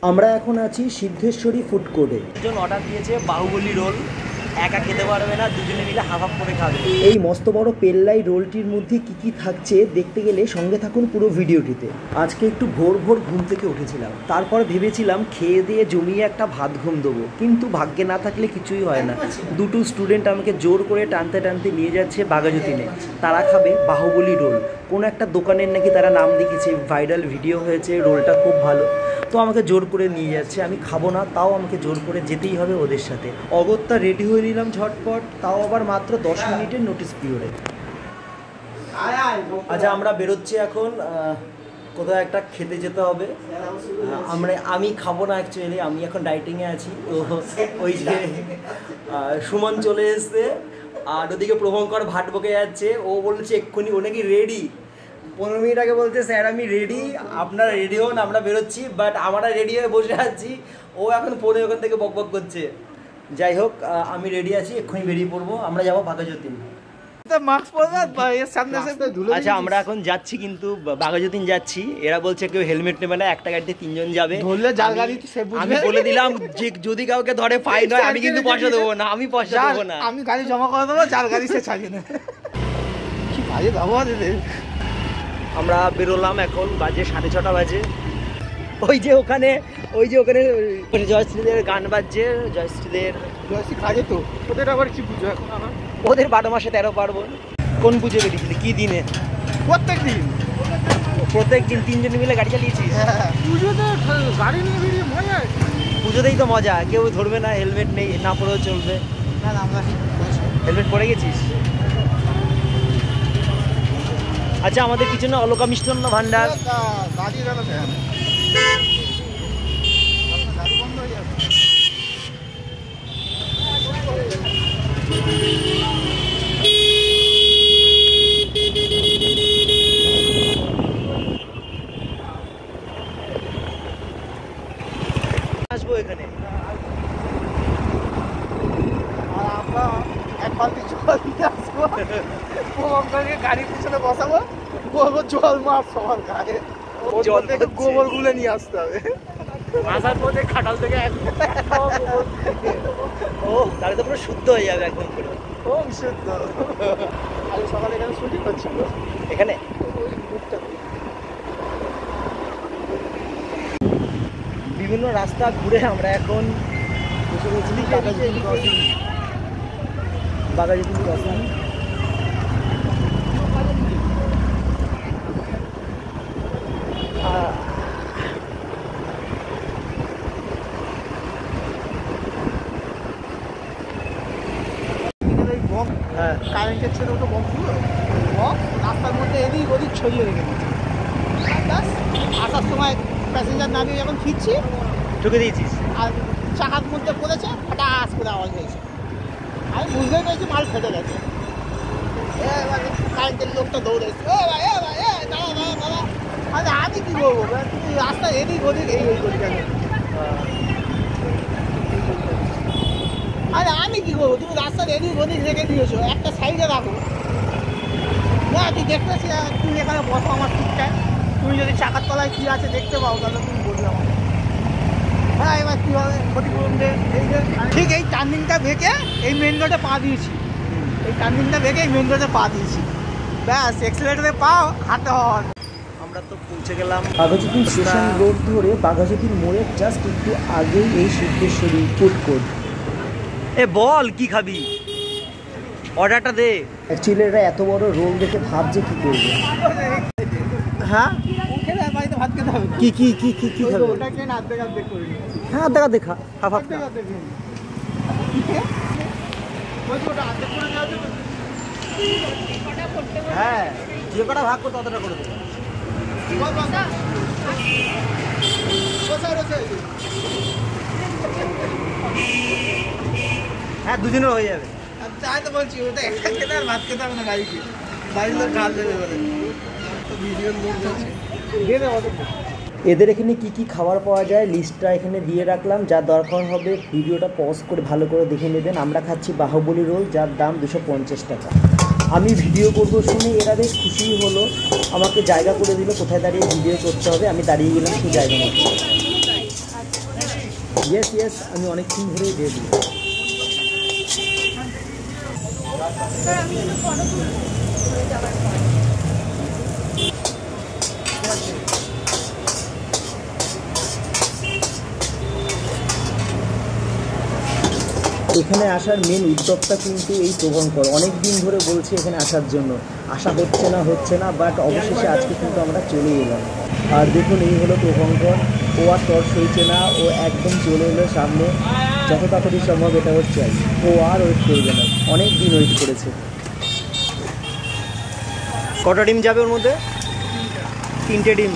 আমরা এখন আছি সিদ্ধেশ্বরী ফুড কোর্টে। একজন অর্ডার দিয়েছে বাহুবলী রোল, একা খেতে পারবে না, দুজনে মিলে হাফ হাফ করে খাবে। এই মস্ত বড় পেল্লাই রোলটির মধ্যে কি কি থাকছে দেখতে গেলে সঙ্গে থাকুন পুরো ভিডিওটিতে। আজকে একটু ভোর ভোর ঘুম থেকে উঠেছিলাম, তারপর ভেবেছিলাম খেয়ে দিয়ে জমিয়ে একটা ভাত ঘুম দেবো, কিন্তু ভাগ্যে না থাকলে কিছুই হয় না। দুটো স্টুডেন্ট আমাকে জোর করে টানতে টানতে নিয়ে যাচ্ছে বাঘাযতীনে। তারা খাবে বাহুবলী রোল। কোনো একটা দোকানের নাকি তারা নাম দেখেছে, ভাইরাল ভিডিও হয়েছে, রোলটা খুব ভালো। তো আমাকে জোর করে নিয়ে যাচ্ছে, আমি খাবো না, তাও আমাকে জোর করে যেতেই হবে ওদের সাথে। অগত্যা রেডি হয়ে নিলাম ঝটপট, তাও আবার মাত্র 10 মিনিটের নোটিস পিরিয়ডে। আচ্ছা, আমরা বেরোচ্ছি এখন, কোথাও একটা খেতে যেতে হবে। আমি খাবো না অ্যাকচুয়ালি, আমি এখন ডাইটিংয়ে আছি। তো ওই যে সুমন চলে এসছে, আর ওদিকে প্রভঙ্কর ভাট বকে যাচ্ছে। ও বলছে এক্ষুনি, ও নাকি রেডি। 15 মিনিট আগে বলছে স্যার আমি রেডি, আপনারা রেডি হন, আমরা বেরোচ্ছি। বাট আমরা রেডি হয়ে বসে আছি, ও এখন ফোনে ওখান থেকে বক বক করছে। যাই হোক, আমি রেডি আছি, এক্ষুনি বেরিয়ে পড়বো। আমরা যাবো বাঘাযতীন। আচ্ছা, আমরা এখন যাচ্ছি, কিন্তু বাঘাযতীন যাচ্ছি। এরা বলছে কেউ হেলমেট নেবে না, একটা গাড়িতে 3 জন যাবে। আমি বলে দিলাম যে যদি কাউকে ধরে ফাইন হয়, আমি কিন্তু পয়সা দেবো না, আমি পয়সা দেবো না, আমি গাড়ি জমা করে দেবো, যার গাড়ি সে চালিয়ে নেবে। কি বাজে ব্যবহার এদের। আমরা বেরোলাম, এখন বাজে 6:30 বাজে। ওই যে ওখানে জয়শ্রীদের গান বাজছে, জয়শ্রীদের কাজে। তো ওদের আবার কি পুজো এখন? ওদের 12 মাসে 13 পার্বণ। কোন পুজো বেরিয়েছিল, কি দিনে? প্রত্যেক দিন 3 জন মিলে গাড়ি চালিয়েছিস? পুজোতে গাড়ি নিয়ে বেরিয়ে মজা। পুজোতেই তো মজা, কেউ ধরবে না, হেলমেট নেই, না পরেও চলবে। না আমরা হেলমেট পরে গেছিস? আচ্ছা, আমাদের পিছনে অলকা মিষ্টান্ন ভান্ডার। গাড়ি গেল গাড়ি বন্ধ হয়ে যাবে। আসবো এখানে, আর আমরা এক বালতি জল নিয়ে আসবো, প্রভঙ্করকে গাড়ির পিছনে বসাবো, বলবো জল মার সবার গায়ে। জল থেকে গোবর গুলে নিয়ে আসতে হবে। আসার পথে খাটাল থেকে ও তাহলে তো পুরো শুদ্ধ হয়ে যাবে একদম পুরো। ও বিশুদ্ধ। আজ সকালে এখানে শুটিং হচ্ছিল, এখানে বিভিন্ন রাস্তা ঘুরে আমরা এখন বসে গেছি বাঘাযতীন ক্রসিং। হ্যাঁ, কারেন্টের ছেলে ওটা বক্সগুলো রাস্তার মধ্যে এদিক ওদিক ছড়িয়ে রেখে দিচ্ছি। আসার সময় প্যাসেঞ্জার নামিয়ে যখন ফিরছি ঢুকে দিয়েছিস, আর চাকার মধ্যে পড়েছে, হঠাৎ করে আওয়াজ হয়েছে। আমি বুঝতে পেরেছি মাল ফেটে গেছে। কারেন্টের লোকটা দৌড়ে এসেছে, ও ভাই ও ভাই দাঁড়া দাঁড়া দাঁড়া। আরে আমি কী করবো, তুমি রাস্তা এদিক ওদিক এই করি কেন? আরে আমি কী করবো, তুমি রাস্তার এদিক ওদিক রেখে দিয়েছো, একটা সাইডে রাখো না। তুই দেখতেছি, তুমি এখানে বসো আমার ঠিকঠাক। তুমি যদি চাকার তলায় কী আছে দেখতে পাও, তাহলে তুমি বলবে আমাকে। হ্যাঁ, এবার কী হবে ক্ষতিপূরণ দে। এই যে ঠিক এই টার্নিংটা ভেঙে এই মেন রোডে পা দিয়েছি, এই টার্নিংটা ভেঙে এই মেন রোডে পা দিয়েছি, ব্যাস এক্সিলেটারে পাও হাতে হওয়ার। আমরা তো পৌঁছে গেলাম বাঘাযতীন স্টেশন রোড ধরে। বাঘাযতীন মোড়ের জাস্ট একটু আগেই এই সিদ্ধেশ্বরী ফুড কোর্ট। এ বল কি খাবি, অর্ডারটা দে। অ্যাকচুয়ালি এরা এত বড় রোল দেখে ভাবছে কি করবে। হ্যাঁ, বাড়িতে ভাত খেতে হবে। কি কি কি কি কি খাবে? ওটা কেন আর্ধেক আর্ধেক করে নিচ্ছি। হ্যাঁ, দেখা দেখা হাফ হাফ। হ্যাঁ, যে কটা ভাগ করতে অতটা করে দেবো। হ্যাঁ, দুজনের হয়ে যাবে। তাই তো বলছি, ওটা একটা খেতে আর ভাত খেতে হবে না গাড়িকে। বাড়ির লোক গাল দেবে বলে ভিডিওর লোক আছে। এদের এখানে কি কি খাবার পাওয়া যায় লিস্টটা এখানে দিয়ে রাখলাম, যা দরকার হবে ভিডিওটা পজ করে ভালো করে দেখে নেবেন। আমরা খাচ্ছি বাহুবলী রোল, যার দাম 250 টাকা। আমি ভিডিও করবো শুনে এরা বেশ খুশি হলো, আমাকে জায়গা করে দিল কোথায় দাঁড়িয়ে ভিডিও করতে হবে। আমি দাঁড়িয়ে গেলাম সেই জায়গা মতো। ইয়েস ইয়েস, আমি অনেকক্ষণ ধরেই রেডি। এখানে আসার মেন উদ্যোগটা কিন্তু এই প্রভঙ্কর, অনেক দিন ধরে বলছে এখানে আসার জন্য, আসা হচ্ছে না, বাট অবশেষে আজকে কিন্তু আমরা চলে এলাম। আর দেখুন এই হলো প্রভঙ্কর, ও আর তর সইছে না, ও একদম চলে এলো সামনে, যত তাড়াতাড়ি সম্ভব এটা হচ্ছে চাই, ও আর ওয়েট করবে না, অনেক দিন ওয়েট করেছে। কটা ডিম যাবে ওর মধ্যে? 3টে ডিম।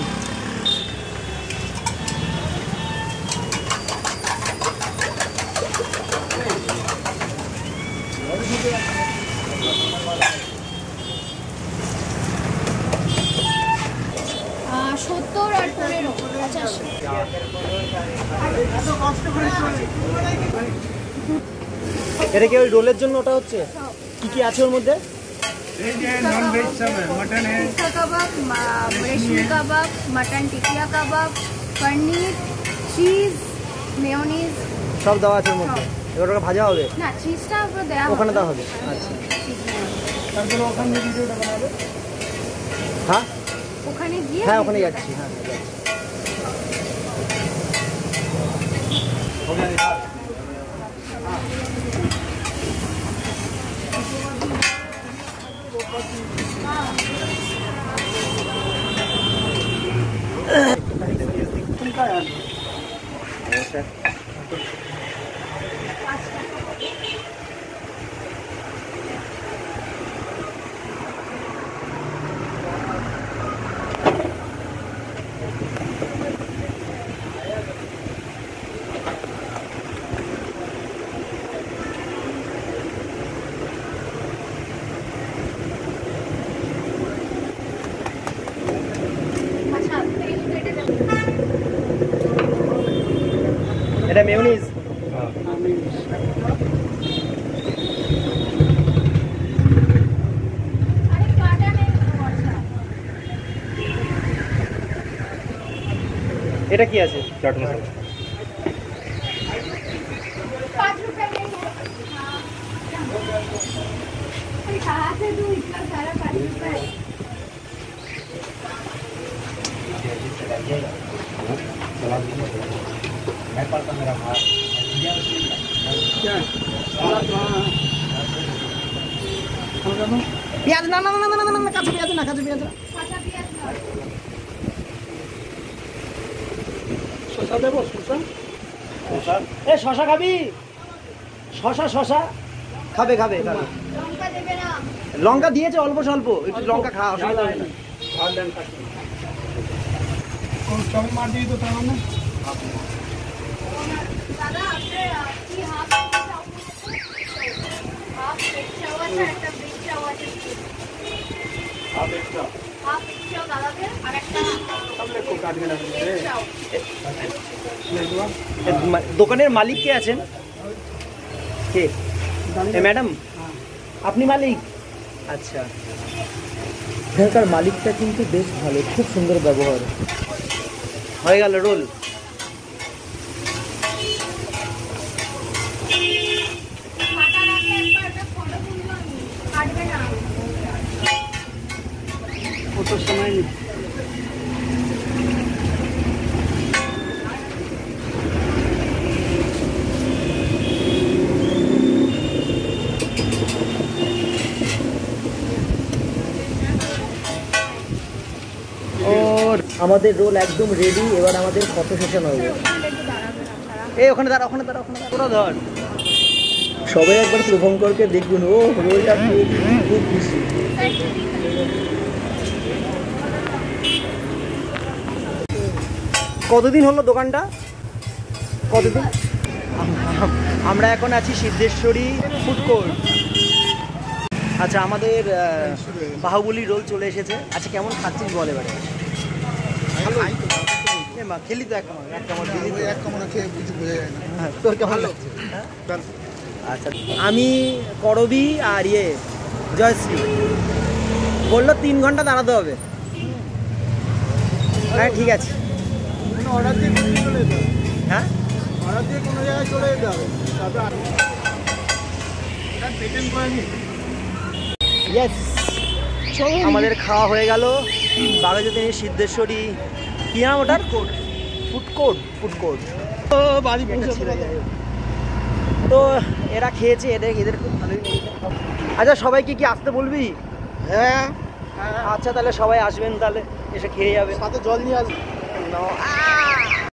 সত্তর আর 15 50। এটা কি ওই রোলের জন্য ওটা হচ্ছে? কি কি আছে ওর মধ্যে? टिक्का कबाब, रेशमी कबाब, मटन टिकिया कबाब, पनीर, चीज, मेयोनीज সব দেওয়া আছে ওর মধ্যে। এবার ওটা ভাজা হবে না, চিজটা পুরো দেয়া ওখানে দেওয়া হবে। আচ্ছা, তারপরে ওখানে ভিডিওটা বানাবে। হ্যাঁ ওখানে গিয়ে হ্যাঁ ওখানে যাচ্ছি। হ্যাঁ এটা মেয়োনিজ। এটা কি আছে? চাট মশলা। 5 रुपए में कहाँ से दूँ इतना सारा 5 रुपए? পেঁয়াজ না না না না না, কাঁচা পেঁয়াজ না, কাঁচা পেঁয়াজ না। কাঁচা পেঁয়াজ না। শসা দেবো? শসা এ শশা খাবি? শশা খাবে খাবে খাবে। লঙ্কা দেবে না? লঙ্কা দিয়েছে অল্প স্বল্প, একটু লঙ্কা খাওয়া অসুবিধা হবে না। চপ মার দিই তো তার মানে। দাদা আপনার কি হাফ চাও আছে, একটা বিগ চাও আছে। হাফ বিগ চাও দাদাদের, আর একটা বিগ চাও। দোকানের মালিক কে আছেন? কে? ম্যাডাম আপনি মালিক? আচ্ছা, এখানকার মালিকটা কিন্তু বেশ ভালো, খুব সুন্দর ব্যবহার। হয়ে গেল রোল। কাটা রাখলে একবার একটা ফটো তুলবো আমি, কাটবে না। কত সময় নি? আমাদের রোল একদম রেডি, এবার আমাদের ফটো সেশন হবে। এই ওখানে দাঁড়া, ওখানে দাঁড়া, ওখানে দাঁড়া, ধর। সবাই একবার শুভঙ্করকে দেখুন, ও রোলটা পেয়ে খুব খুশি। কতদিন হলো দোকানটা? কতদিন? আমরা এখন আছি সিদ্ধেশ্বরী ফুড কোর্ট। আচ্ছা, আমাদের বাহুবলী রোল চলে এসেছে। আচ্ছা, কেমন খাচ্ছিস বল এবারে? মা খেলি তো এক কামড় দিলি তো। এক কামড় খেয়ে কিছু বোঝা যায় না। হ্যাঁ, তোর কেমন লাগছে? আচ্ছা, আমি করবি আর জয়শ্রী বললো 3 ঘন্টা দাঁড়াতে হবে। হ্যাঁ ঠিক আছে। অর্ডার দিয়ে চলে যেত। হ্যাঁ অর্ডার দিয়ে কোনো জায়গায় চলে যেতে হবে, তারপর এটা পেটেন্ট করে নি। ইয়েস, আমাদের খাওয়া হয়ে গেল। বাঘাযতীন সিদ্ধেশ্বরী কি নাম ওটার? Food court. তো বাড়ি পৌঁছে তো এরা খেয়েছে, এদের খুব ভালোই লেগেছে। আচ্ছা সবাইকে কি আসতে বলবি? হ্যাঁ, আচ্ছা তাহলে সবাই আসবেন, তাহলে এসে খেয়ে যাবে। সাথে জল নিয়ে আসবি। No.